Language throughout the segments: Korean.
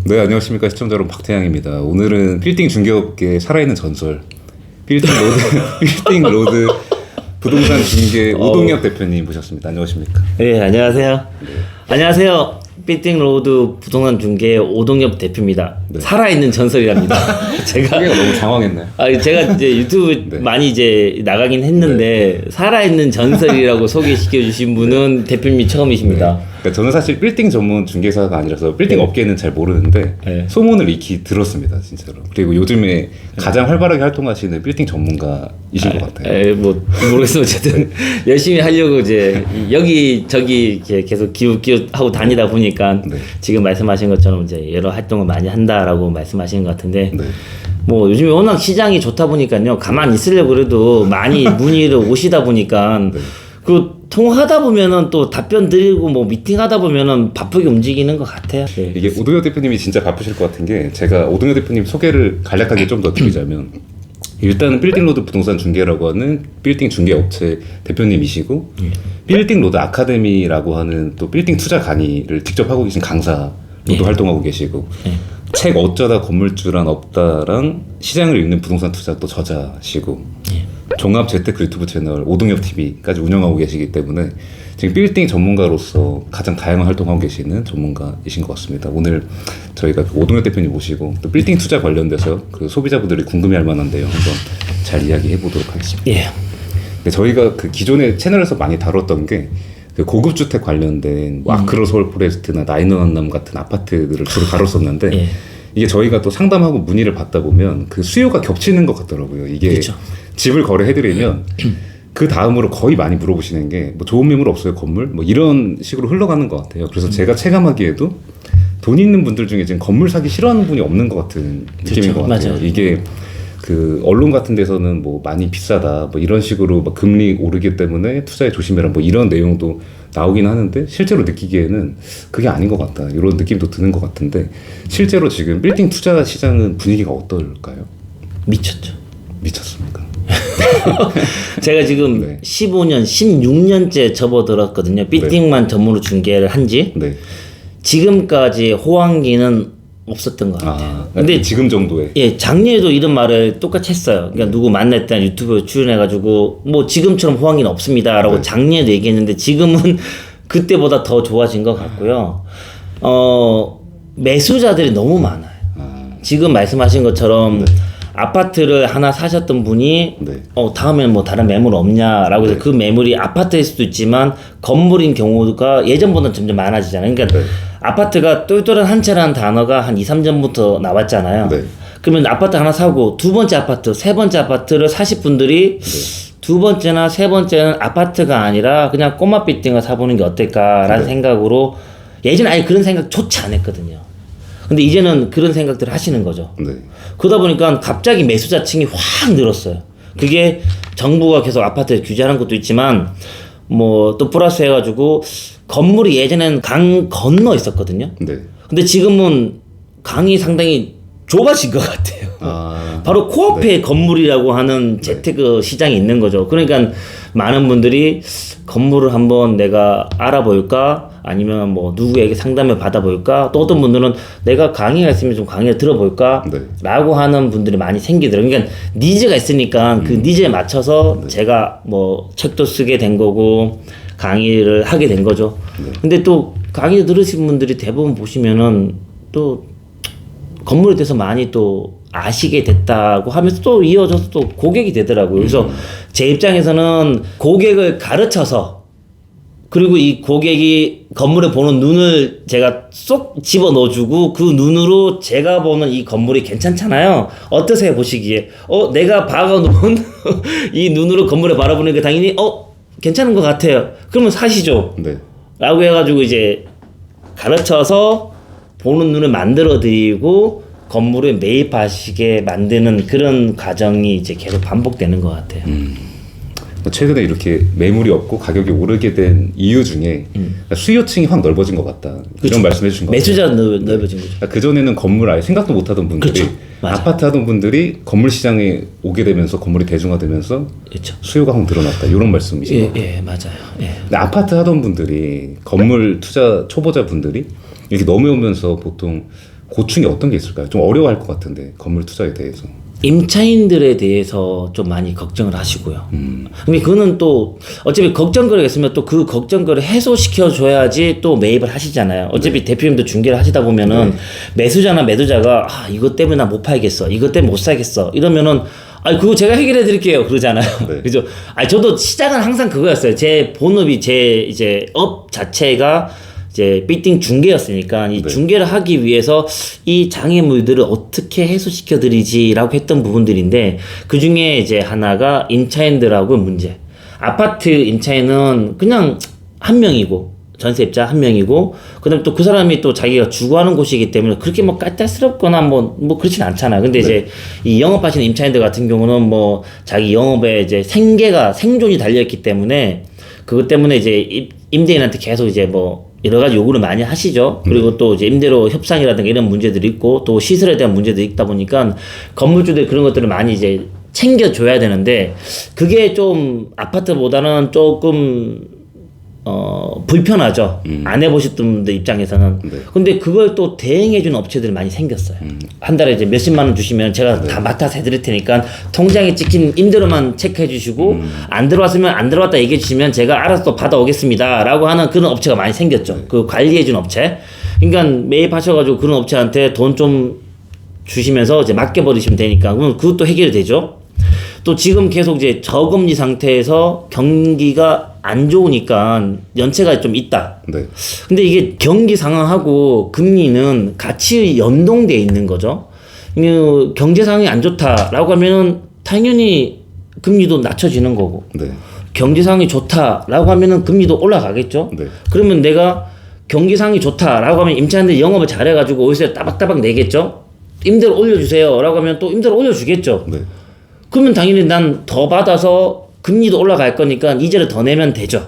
네, 안녕하십니까 시청자 여러분, 박태양입니다. 오늘은 빌딩 중개업계의 살아있는 전설, 빌딩 로드 부동산 중개 오동엽 대표님 모셨습니다. 안녕하십니까? 네, 안녕하세요. 안녕하세요. 빌딩 로드 부동산 중개 오동엽 대표입니다. 네. 살아있는 전설이랍니다. 제가 너무 당황했나요? 제가 이제 유튜브 네. 많이 이제 나가긴 했는데 살아있는 전설이라고 소개시켜 주신 분은 대표님이 처음이십니다. 그러니까 저는 사실 빌딩 전문 중개사가 아니라서 빌딩 업계는 잘 모르는데 네. 소문을 익히 들었습니다, 진짜로. 그리고 요즘에 가장 활발하게 활동하시는 빌딩 전문가이신 것 같아요. 뭐 모르겠어요. 어쨌든 열심히 하려고 이제 여기 저기 이렇게 계속 기웃기웃하고 다니다 보니까 네. 지금 말씀하신 것처럼 이제 여러 활동을 많이 한다라고 말씀하시는 것 같은데. 네. 뭐 요즘에 워낙 시장이 좋다 보니까요, 가만히 있으려고 그래도 많이 문의를 오시다 보니까 네. 그 통화하다 보면은 또 답변 드리고 뭐 미팅하다 보면은 바쁘게 움직이는 것 같아요. 네. 이게 오동엽 대표님이 진짜 바쁘실 것 같은 게, 제가 오동엽 대표님 소개를 간략하게 좀 더 드리자면, 일단은 빌딩로드 부동산 중개라고 하는 빌딩 중개 업체 대표님이시고, 빌딩로드 아카데미라고 하는 또 빌딩 투자 강의를 직접 하고 계신 강사로도 활동하고 계시고, 책 어쩌다 건물주란 없다랑 시장을 읽는 부동산 투자 또 저자시고, 종합 재테크 유튜브 채널 오동엽 TV까지 운영하고 계시기 때문에 지금 빌딩 전문가로서 가장 다양한 활동하고 계시는 전문가이신 것 같습니다. 오늘 저희가 오동엽 대표님 모시고 또 빌딩 투자 관련돼서 그 소비자분들이 궁금해할 만한데요, 한번 잘 이야기해 보도록 하겠습니다. 예. 근데 저희가 그 기존의 채널에서 많이 다뤘던 게 그 고급 주택 관련된 뭐 아크로 서울 포레스트나 나인원 한남 같은 아파트들을 주로 다뤘었는데. 예. 이게 저희가 또 상담하고 문의를 받다 보면 그 수요가 겹치는 것 같더라고요. 이게 그렇죠. 집을 거래해드리면 그 다음으로 거의 많이 물어보시는 게 뭐 좋은 매물 없어요, 건물? 뭐 이런 식으로 흘러가는 것 같아요. 그래서 제가 체감하기에도 돈 있는 분들 중에 지금 건물 사기 싫어하는 분이 없는 것 같은 느낌인 것 같아요. 맞아요. 이게 그 언론 같은 데서는 뭐 많이 비싸다, 뭐 이런 식으로 막 금리 오르기 때문에 투자에 조심해라, 뭐 이런 내용도 나오긴 하는데 실제로 느끼기에는 그게 아닌 것 같다, 이런 느낌도 드는 것 같은데, 실제로 지금 빌딩 투자 시장은 분위기가 어떨까요? 미쳤죠. 미쳤습니까? 제가 지금 네. 15년, 16년째 접어들었거든요. 빌딩만 전문으로 중개를 한지. 네. 지금까지 호황기는 없었던 것 같아요. 근데 지금 정도에. 예, 작년에도 이런 말을 똑같이 했어요. 그러니까 누구 만날 때 유튜브에 출연해가지고 뭐 지금처럼 호황기는 없습니다라고 작년에도 얘기했는데 지금은 그때보다 더 좋아진 것 같고요. 매수자들이 너무 많아요. 지금 말씀하신 것처럼 아파트를 하나 사셨던 분이 다음에는 뭐 다른 매물 없냐라고 해서 그 매물이 아파트일 수도 있지만 건물인 경우가 예전보다는 점점 많아지잖아요. 그러니까 아파트가 똘똘한 한 채라는 단어가 한 2, 3년부터 나왔잖아요. 그러면 아파트 하나 사고 두 번째 아파트, 세 번째 아파트를 사실 분들이 두 번째나 세 번째는 아파트가 아니라 그냥 꼬마 빌딩을 사보는 게 어떨까라는 생각으로, 예전에 아예 그런 생각조차 안 했거든요. 근데 이제는 그런 생각들을 하시는 거죠. 그러다 보니까 갑자기 매수자층이 확 늘었어요. 그게 정부가 계속 아파트에 규제하는 것도 있지만 뭐 또 플러스 해가지고 건물이 예전에는 강 건너 있었거든요. 근데 지금은 강이 상당히 좁아진 것 같아요. 바로 코앞에 건물이라고 하는 재테크 시장이 있는 거죠. 그러니까 많은 분들이 건물을 한번 내가 알아볼까? 아니면 뭐 누구에게 상담을 받아볼까? 또 어떤 분들은 내가 강의가 있으면 좀 강의를 들어볼까? 라고 하는 분들이 많이 생기더라고요. 그러니까 니즈가 있으니까 그 니즈에 맞춰서 제가 뭐 책도 쓰게 된 거고 강의를 하게 된 거죠. 근데 또 강의 들으신 분들이 대부분 보시면은 또 건물에 대해서 많이 또 아시게 됐다고 하면서 또 이어져서 또 고객이 되더라고요. 그래서 제 입장에서는 고객을 가르쳐서, 그리고 이 고객이 건물에 보는 눈을 제가 쏙 집어 넣어주고 그 눈으로 제가 보는 이 건물이 괜찮잖아요. 어떠세요, 보시기에? 내가 박아놓은 이 눈으로 건물을 바라보니까 당연히 괜찮은 것 같아요. 그러면 사시죠. 라고 해가지고 이제 가르쳐서 보는 눈을 만들어 드리고 건물을 매입하시게 만드는 그런 과정이 이제 계속 반복되는 것 같아요. 최근에 이렇게 매물이 없고 가격이 오르게 된 이유 중에 수요층이 확 넓어진 것 같다, 이런 말씀해 주신 것 같아요. 매수자 넓어진 거죠. 그전에는 건물 아예 생각도 못하던 분들이 아파트 하던 분들이 건물 시장에 오게 되면서 건물이 대중화되면서 수요가 확 늘어났다, 이런 말씀이신 것 같아요. 예, 맞아요. 근데 아파트 하던 분들이, 건물 투자 초보자 분들이 이렇게 넘어오면서 보통 고충이 어떤 게 있을까요? 좀 어려워할 것 같은데 건물 투자에 대해서. 임차인들에 대해서 좀 많이 걱정을 하시고요. 근데 그거는 또 어차피 걱정거리가 있으면 또 그 걱정거리를 해소시켜 줘야지 또 매입을 하시잖아요. 어차피 대표님도 중개를 하시다 보면은 매수자나 매도자가 이것 때문에 나 못 팔겠어, 이것 때문에 못 사겠어 이러면은 그거 제가 해결해 드릴게요 그러잖아요. 그죠? 저도 시작은 항상 그거였어요. 제 본업이 제 이제 업 자체가 이제 빌딩 중개였으니까 이 중개를 하기 위해서 이 장애물들을 어떻게 해소시켜 드리지라고 했던 부분들인데, 그 중에 이제 하나가 임차인들하고 문제. 아파트 임차인은 그냥 한 명이고 전세입자 한 명이고, 그다음에 또 그 사람이 또 자기가 주거하는 곳이기 때문에 그렇게 뭐 까탈스럽거나 뭐 그렇진 않잖아요. 근데 이제 이 영업하시는 임차인들 같은 경우는 뭐 자기 영업에 이제 생존이 달려있기 때문에 그것 때문에 이제 임대인한테 계속 이제 뭐 여러 가지 요구를 많이 하시죠. 그리고 또 이제 임대료 협상이라든가 이런 문제들이 있고 또 시설에 대한 문제들이 있다 보니까 건물주들 그런 것들을 많이 이제 챙겨줘야 되는데, 그게 좀 아파트보다는 조금 불편하죠. 안 해보셨던 분들 입장에서는. 근데 그걸 또 대행해주는 업체들이 많이 생겼어요. 한 달에 이제 몇십만 원 주시면 제가 다 맡아서 해드릴 테니까 통장에 찍힌 임대료만 체크해 주시고 안 들어왔으면 안 들어왔다 얘기해 주시면 제가 알아서 또 받아오겠습니다 라고 하는 그런 업체가 많이 생겼죠. 그 관리해주는 업체. 그러니까 매입하셔가지고 그런 업체한테 돈 좀 주시면서 이제 맡겨버리시면 되니까 그럼 그것도 해결이 되죠. 또 지금 계속 이제 저금리 상태에서 경기가 안 좋으니까 연체가 좀 있다. 근데 이게 경기 상황하고 금리는 같이 연동돼 있는 거죠. 경제 상황이 안 좋다라고 하면은 당연히 금리도 낮춰지는 거고, 경제 상황이 좋다라고 하면은 금리도 올라가겠죠. 그러면 내가 경기 상황이 좋다라고 하면 임차인들이 영업을 잘해가지고 월세 따박따박 내겠죠. 임대료 올려주세요라고 하면 또 임대료 올려주겠죠. 그러면 당연히 난 더 받아서 금리도 올라갈 거니까 이자를 더 내면 되죠.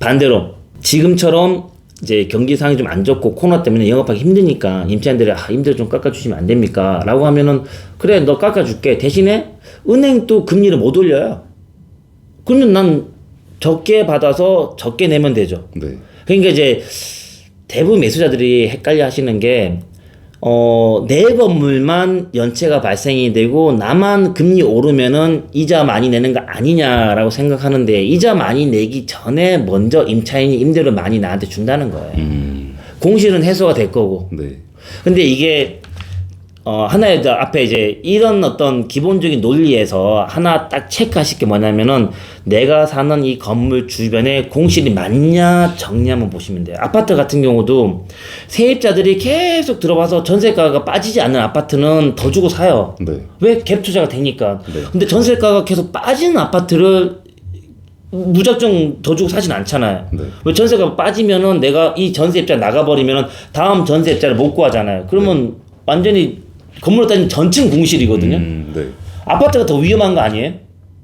반대로 지금처럼 이제 경기 상황이 좀 안 좋고 코로나 때문에 영업하기 힘드니까 임차인들이 임대료 좀 깎아주시면 안 됩니까? 라고 하면은 그래 너 깎아줄게. 대신에 은행도 금리를 못 올려요. 그러면 난 적게 받아서 적게 내면 되죠. 그러니까 이제 대부분 매수자들이 헷갈려 하시는 게 내 건물만 연체가 발생이 되고 나만 금리 오르면은 이자 많이 내는 거 아니냐라고 생각하는데, 이자 많이 내기 전에 먼저 임차인이 임대료 많이 나한테 준다는 거예요. 공실은 해소가 될 거고. 근데 이게 하나의 앞에 이제 이런 어떤 기본적인 논리에서 하나 딱 체크하실 게 뭐냐면은, 내가 사는 이 건물 주변에 공실이 많냐 적냐 한번 보시면 돼요. 아파트 같은 경우도 세입자들이 계속 들어와서 전세가가 빠지지 않는 아파트는 더 주고 사요. 왜? 갭 투자가 되니까. 근데 전세가가 계속 빠지는 아파트를 무작정 더 주고 사진 않잖아요. 왜? 전세가 빠지면은 내가 이 전세입자 나가버리면은 다음 전세입자를 못 구하잖아요. 그러면 완전히 건물로 따지면 전층 공실이거든요. 아파트가 더 위험한 거 아니에요?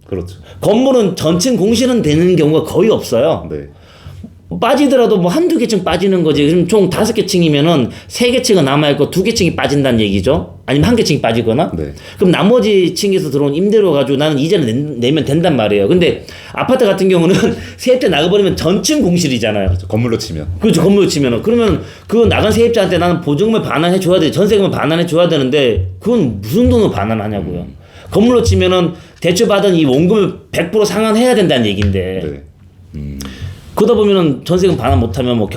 그렇죠. 건물은 전층 공실은 되는 경우가 거의 없어요. 빠지더라도 뭐 한두 개 층 빠지는 거지. 그럼 총 5개 층이면은 3개 층은 남아있고 2개 층이 빠진다는 얘기죠. 아니면 1개 층이 빠지거나. 그럼 나머지 층에서 들어온 임대료 가지고 나는 이자를 내면 된단 말이에요. 근데 아파트 같은 경우는 세입자 나가버리면 전층 공실이잖아요. 건물로 치면. 그렇죠. 건물로 치면은. 그러면 그 나간 세입자한테 나는 보증금을 반환해 줘야 돼. 전세금을 반환해 줘야 되는데 그건 무슨 돈으로 반환하냐고요. 건물로 치면은 대출받은 이 원금을 100% 상환해야 된다는 얘기인데. 그러다 보면은 전세금 반환 못하면 뭐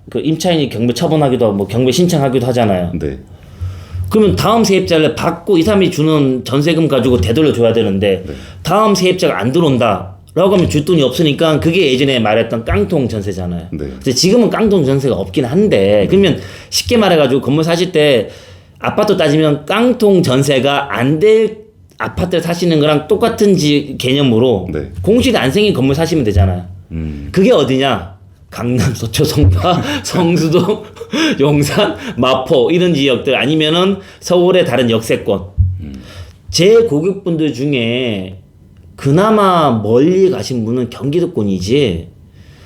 그 임차인이 경매 처분하기도 하고 뭐 경매 신청하기도 하잖아요. 그러면 다음 세입자를 받고 이 사람이 주는 전세금 가지고 되돌려 줘야 되는데 다음 세입자가 안 들어온다 라고 하면 줄 돈이 없으니까 그게 예전에 말했던 깡통 전세잖아요. 근데 지금은 깡통 전세가 없긴 한데, 그러면 쉽게 말해가지고 건물 사실 때 아파트 따지면 깡통 전세가 안 될 아파트를 사시는 거랑 똑같은 개념으로 공실이 안 생긴 건물 사시면 되잖아요. 그게 어디냐? 강남, 서초, 송파, 성수동, 용산, 마포 이런 지역들, 아니면은 서울의 다른 역세권. 제 고객분들 중에 그나마 멀리 가신 분은 경기도권이지,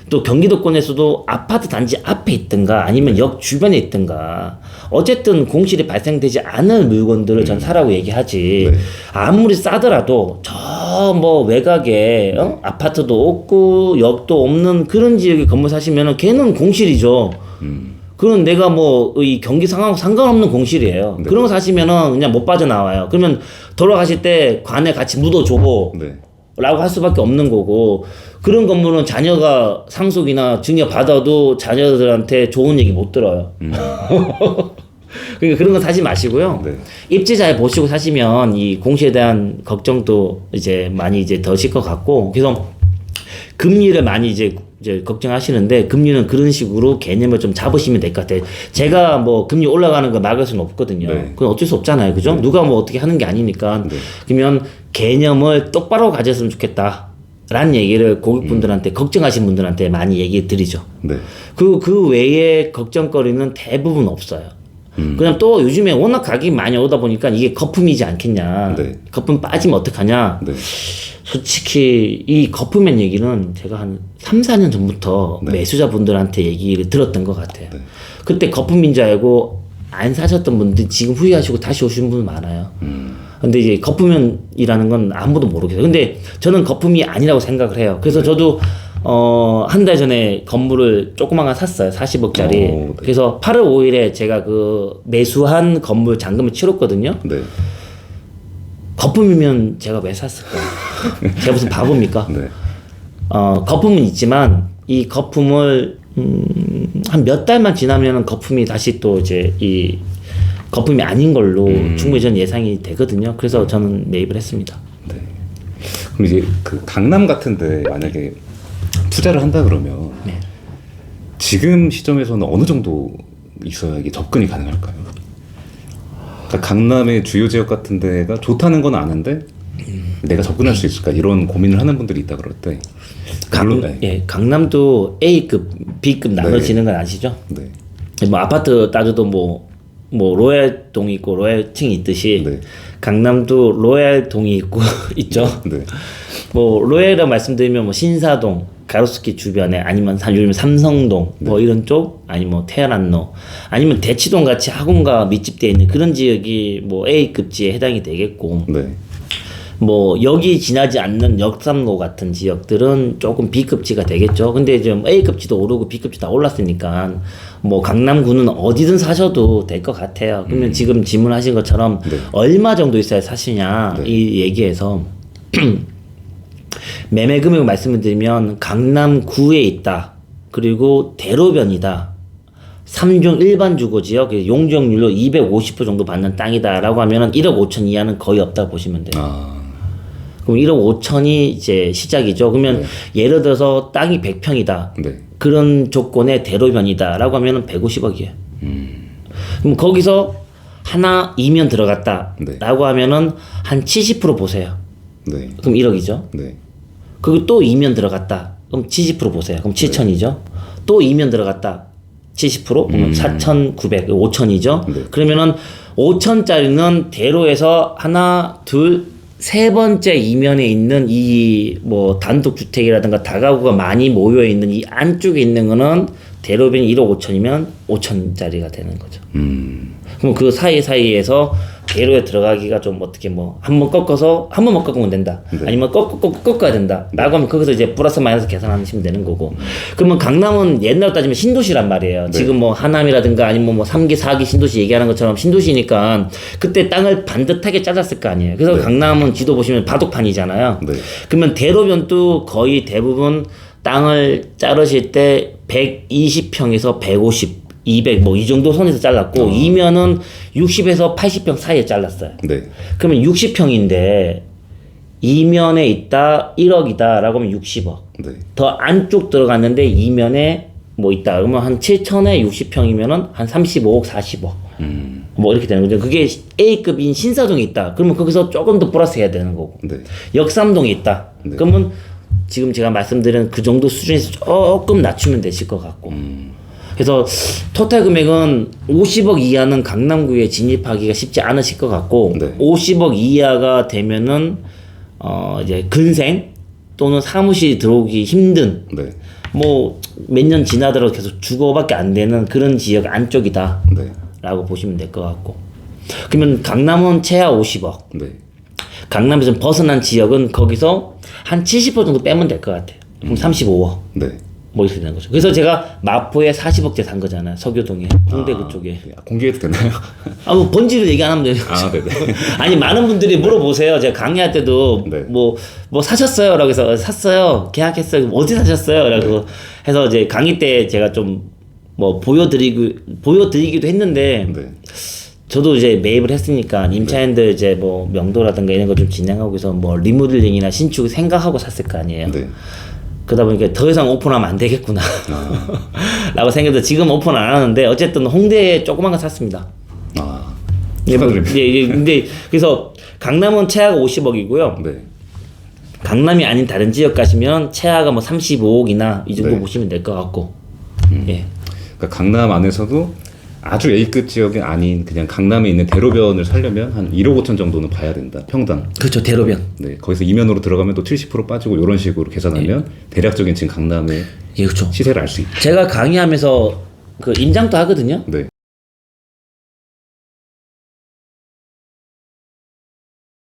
또 경기도권에서도 아파트 단지 앞에 있든가 아니면 역 주변에 있든가 어쨌든 공실이 발생되지 않을 물건들을 전 사라고 얘기하지. 아무리 싸더라도 저 뭐 외곽에 아파트도 없고 역도 없는 그런 지역에 건물 사시면은 걔는 공실이죠. 그건 내가 뭐 이 경기 상황하고 상관없는 공실이에요. 네. 그런 거 사시면은 그냥 못 빠져나와요. 그러면 돌아가실 때 관에 같이 묻어줘. 네. 라고 할 수밖에 없는 거고, 그런 건물은 자녀가 상속이나 증여 받아도 자녀들한테 좋은 얘기 못 들어요. 그러니까 그런 거 사지 마시고요. 네. 입지 잘 보시고 사시면 이 공시에 대한 걱정도 이제 많이 이제 더실 것 같고, 그래서 금리를 많이 이제 걱정하시는데, 금리는 그런 식으로 개념을 좀 잡으시면 될 것 같아요. 제가 뭐 금리 올라가는 거 막을 수는 없거든요. 네. 그건 어쩔 수 없잖아요. 그죠? 네. 누가 뭐 어떻게 하는 게 아니니까. 네. 그러면 개념을 똑바로 가졌으면 좋겠다 라는 얘기를 고객분들한테, 걱정하신 분들한테 많이 얘기 드리죠. 네. 그 외에 걱정거리는 대부분 없어요. 그냥 또 요즘에 워낙 가격이 많이 오다 보니까 이게 거품이지 않겠냐. 네. 거품 빠지면 어떡하냐. 네. 솔직히 이 거품의 얘기는 제가 한 3, 4년 전부터 네. 매수자분들한테 얘기를 들었던 것 같아요. 네. 그때 거품인 줄 알고 안 사셨던 분들 지금 후회하시고 다시 오신 분 많아요. 근데 이제 거품이라는 건 아무도 모르겠어요. 근데 저는 거품이 아니라고 생각을 해요. 그래서 저도 한 달 전에 건물을 조그만 거 샀어요. 40억짜리. 네. 그래서 8월 5일에 제가 그 매수한 건물 잔금을 치렀거든요. 네. 거품이면 제가 왜 샀을까? 제가 무슨 바보입니까? 네. 거품은 있지만 이 거품을 한 몇 달만 지나면은 거품이 다시 또 이제 이 거품이 아닌 걸로 충분히 전 예상이 되거든요. 그래서 저는 매입을 했습니다. 네. 그럼 이제 그 강남 같은데 만약에 투자를 한다 그러면 네. 지금 시점에서는 어느 정도 있어야 이게 접근이 가능할까요? 그러니까 강남의 주요 지역 같은 데가 좋다는 건 아는데 내가 접근할 수 있을까 이런 고민을 하는 분들이 있다 그럴 때 물론, 네. 예, 강남도 A급, B급 나눠지는 건 아시죠? 네. 뭐 아파트 따져도 뭐 로얄동이 있고 로얄층이 있듯이 네. 강남도 로얄동이 있고 있죠. 네. 뭐 로얄이라고 말씀드리면 뭐 신사동, 가로수길 주변에 아니면 요즘 삼성동 뭐 이런 쪽 아니면 뭐 테헤란로 아니면 대치동 같이 학원가 밀집되어 있는 그런 지역이 뭐 A급지에 해당이 되겠고 네. 뭐 여기 지나지 않는 역삼로 같은 지역들은 조금 B급지가 되겠죠. 근데 지금 A급지도 오르고 B급지 다 올랐으니까 뭐 강남구는 어디든 사셔도 될 것 같아요. 그러면 지금 질문하신 것처럼 네. 얼마 정도 있어야 사시냐 네. 이 얘기에서 매매 금액을 말씀을 드리면 강남구에 있다. 그리고 대로변이다. 3종 일반 주거지역 용적률로 250% 정도 받는 땅이다라고 하면은 1억 5천 이하는 거의 없다고 보시면 돼요. 그럼 1억 5천이 이제 시작이죠. 그러면 예를 들어서 땅이 100평이다. 네. 그런 조건의 대로변이다라고 하면은 150억이에요. 그럼 거기서 하나 이면 들어갔다라고 네. 하면은 한 70% 보세요. 네. 그럼 1억이죠. 네. 그리고 또 이면 들어갔다. 그럼 70% 보세요. 그럼 7천이죠. 또 이면 들어갔다. 70% 그러면 4,900, 5천이죠. 네. 그러면은 5천짜리는 대로에서 하나, 둘, 세 번째 이면에 있는 이 뭐 단독 주택이라든가 다가구가 많이 모여 있는 이 안쪽에 있는 거는 대로변이 1억 5천이면 5천짜리가 되는 거죠. 그럼 그 사이사이에서 대로에 들어가기가 좀 어떻게 뭐 한 번 꺾어서 한 번만 꺾으면 된다. 네. 아니면 꺾어야 된다. 라고 하면 거기서 이제 플러스 마이너스 계산하시면 되는 거고. 그러면 강남은 옛날로 따지면 신도시란 말이에요. 네. 지금 지금 뭐 하남이라든가 아니면 뭐 3기, 4기 신도시 얘기하는 것처럼 신도시니까 그때 땅을 반듯하게 잘랐을 거 아니에요. 그래서 네. 강남은 지도 보시면 바둑판이잖아요. 네. 그러면 대로변도 거의 대부분 땅을 자르실 때 120평에서 150, 200 뭐 이 정도 선에서 잘랐고 이면은 60에서 80평 사이에 잘랐어요. 네. 그러면 60평인데 이면에 있다 1억이다 라고 하면 60억. 네. 더 안쪽 들어갔는데 이면에 뭐 있다 그러면 한 7천에 60평이면은 한 35억 40억. 뭐 이렇게 되는 거죠. 그게 A급인 신사동에 있다. 그러면 거기서 조금 더 플러스 해야 되는 거고. 네. 역삼동에 있다. 네. 그러면 지금 제가 말씀드린 그 정도 수준에서 조금 낮추면 되실 것 같고. 그래서 토탈 금액은 50억 이하는 강남구에 진입하기가 쉽지 않으실 것 같고, 네. 50억 이하가 되면은 이제 근생 또는 사무실이 들어오기 힘든 네. 뭐 몇 년 지나더라도 계속 주거밖에 안 되는 그런 지역 안쪽이다 네. 라고 보시면 될 것 같고. 그러면 강남은 최하 50억, 네. 강남에서 좀 벗어난 지역은 거기서 한 70% 정도 빼면 될 것 같아요. 그럼 35억. 네. 뭐 이렇게 되는 거죠. 그래서 제가 마포에 40억대 산 거잖아요. 서교동에 홍대 그쪽에. 공개해도 되나요? 뭐 번지를 얘기 안 하면 돼요. 네네. 아니 많은 분들이 물어보세요. 제가 강의할 때도 네. 뭐 사셨어요? 라고 해서 샀어요. 계약했어요. 어디 사셨어요? 라고 해서 이제 강의 때 제가 좀 뭐 보여드리기도 했는데 네. 저도 이제 매입을 했으니까 임차인들 이제 뭐 명도라든가 이런 거 좀 진행하고 해서 뭐 리모델링이나 신축 생각하고 샀을 거 아니에요. 네. 그러다 보니까 더 이상 오픈하면 안 되겠구나 라고 생각해서 지금 오픈 안 하는데 어쨌든 홍대에 조그만 거 샀습니다. 축하드립니다. 근데 그래서 강남은 최하가 50억이고요. 네. 강남이 아닌 다른 지역 가시면 최하가 뭐 35억이나 이 정도 네. 보시면 될 것 같고. 예. 그러니까 강남 안에서도 아주 A급 지역이 아닌 그냥 강남에 있는 대로변을 살려면 한 1억 5천 정도는 봐야 된다. 평당. 그렇죠. 대로변. 네. 거기서 이면으로 들어가면 또 70% 빠지고 이런 식으로 계산하면 대략적인 지금 강남의 예, 그렇죠. 시세를 알 수 있다. 제가 강의하면서 그 임장도 하거든요. 네.